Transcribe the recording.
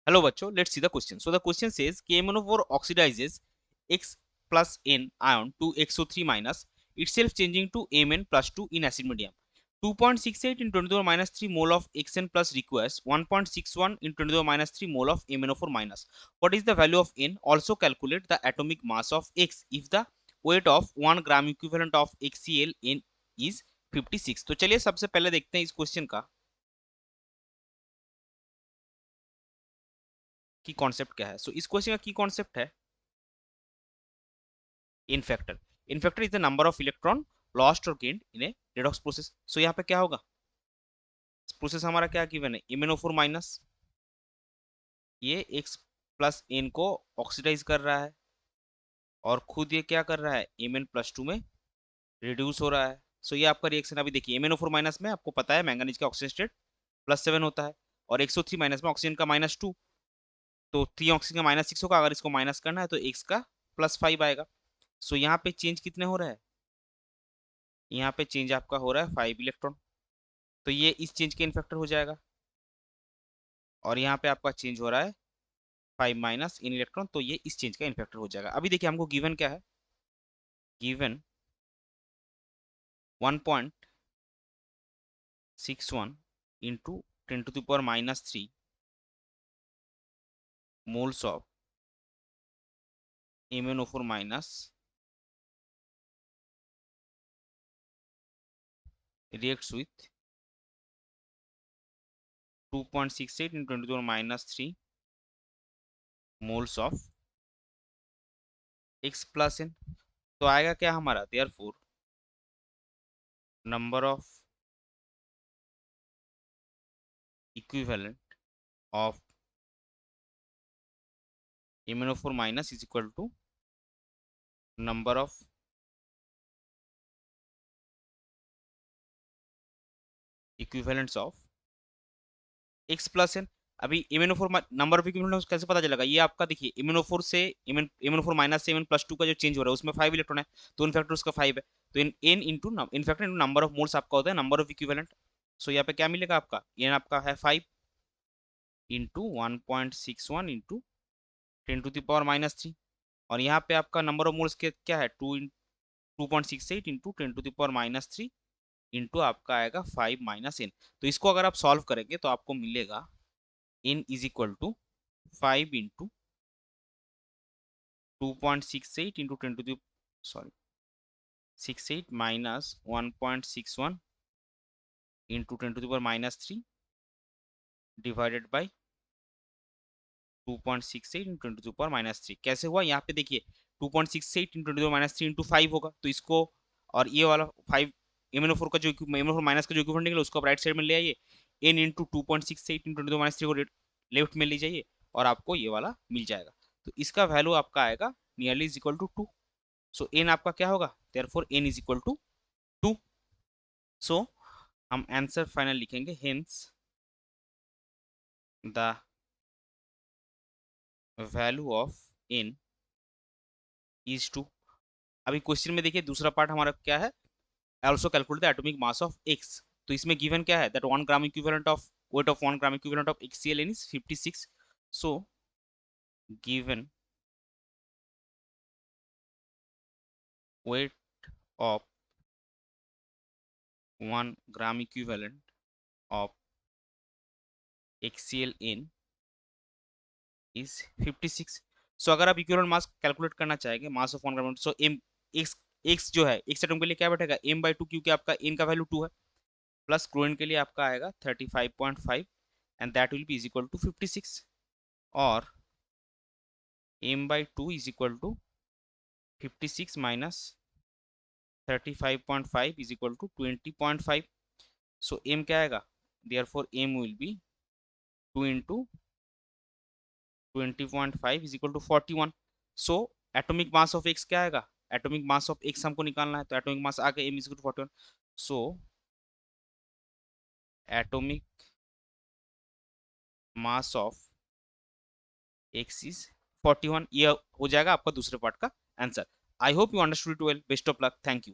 Hello बच्चों, let's see the question. So the question says KMnO4 oxidizes X plus N ion to XO3 minus, itself changing to Mn plus 2 in acid medium. 2.68 in 10 to the power minus 3 mole of Xn plus requires 1.61 in 10 to the power minus 3 mole of MnO4 minus. What is the value of N? Also calculate the atomic mass of X if the weight of 1 gram equivalent of HCl N is 56. तो चलिए सबसे पहले देखते हैं इस question का की concept क्या है. सो इस क्वेश्चन का की कॉन्सेप्ट है n factor. N factor is the number of electron lost और gained in a redox process. So यहाँ पे क्या होगा, प्रोसेस हमारा क्या गिवन है, MnO4 माइनस, ये X प्लस N को ऑक्सीडाइज कर रहा है और खुद ये क्या कर रहा है, Mn प्लस 2 में रिड्यूस हो रहा है. सो ये आपका रिएक्शन अभी देखिए, MnO4 माइनस में आपको पता है मैंगनीज का ऑक्सीजन स्टेट +7 होता है और XO3 माइनस में ऑक्सीजन का -2, तो 3 ऑक्सीजन का -6 होगा. अगर इसको माइनस करना है तो X का +5 आएगा. सो यहाँ पे चेंज कितने हो रहा है, यहाँ पे चेंज आपका हो रहा है 5 इलेक्ट्रॉन, तो ये इस चेंज के इन्फेक्टर हो जाएगा. और यहाँ पे आपका चेंज हो रहा है 5 माइनस इन इलेक्ट्रॉन, तो ये इस चेंज का इन्फेक्टर हो जाएगा. अभी देखिए हमको गिवन क्या है, given 1.61 into 10 to the power -3 moles of MnO4 minus reacts with 2.68 into 10 to the power -3 moles of X plus N. तो आएगा क्या हमारा, therefore number of equivalent of MnO4 minus is equal to number of equivalents of X plus N. अभी MnO4 number of equivalent कैसे पता चलेगा, ये आपका देखिए MnO4 से MnO4 माइनस से Mn प्लस 2 का जो चेंज हो रहा है उसमें 5 इलेक्ट्रॉन है, तो इनफैक्टर उसका 5 है. तो N into n factor into number of moles आपका होता है नंबर ऑफ इक्विवेलेंट. सो यहाँ पे क्या मिलेगा आपका, N आपका है 5 into 1.61 into 10 to the power -3, और यहाँ पे आपका नंबर ऑफ मोल्स क्या है 2.68 into 10 to the power -3 into आपका आएगा 5 माइनस N. तो इसको अगर आप सॉल्व करेंगे तो आपको मिलेगा N is equal to 5 into 2.68 into 10 to the sorry 68 minus 1.61 into 10 to the power -3 divided by 2.68 into 10 to the power -3. कैसे हुआ, यहाँ पे देखिए 2.68 into 10 to the power -3 into 5 होगा, तो इसको और ये वाला 5 MnO4 का जो MnO4 माइनस का जो इक्विवेलेंट निकला उसको आप राइट साइड में ले आइए, N into 2.68 into 10 to the power -3 को लेफ्ट में ले जाइए और आपको ये वाला मिल जाएगा. तो इसका वैल्यू आपका आएगा nearly is equal to 2. So N आपका क्या होगा, therefore N is equal to 2. So हम आंसर फाइनल लिखेंगे, hence the value of N is 2. अभी क्वेश्चन में देखिए दूसरा पार्ट हमारा क्या है, also calculate the atomic mass of X. तो इसमें given क्या है, that 1 gram equivalent of weight of 1 gram equivalent of HCl is 56. So given weight of 1 gram equivalent of HCl is 56. So अगर आप इक्विवेलेंट मास कैलकुलेट करना चाहेंगे, mass of 1 gram, so m x जो है x atom के लिए क्या बैठेगा m/2, क्योंकि आपका n का वैल्यू 2 है, प्लस क्लोरीन के लिए आपका आएगा 35.5 and that will be is equal to 56, और m/2 is equal to 56 minus 35.5 is equal to 20.5. So m क्या आएगा, therefore m will be 2 into 20.5 is equal to 41. So atomic mass of x क्या आएगा, atomic mass of x हमको निकालना है, तो atomic mass आ गया m is equal to 41. So atomic mass of x is 41. ये हो जाएगा आपका दूसरे पार्ट का answer. I hope you understood it well. Best of luck. Thank you.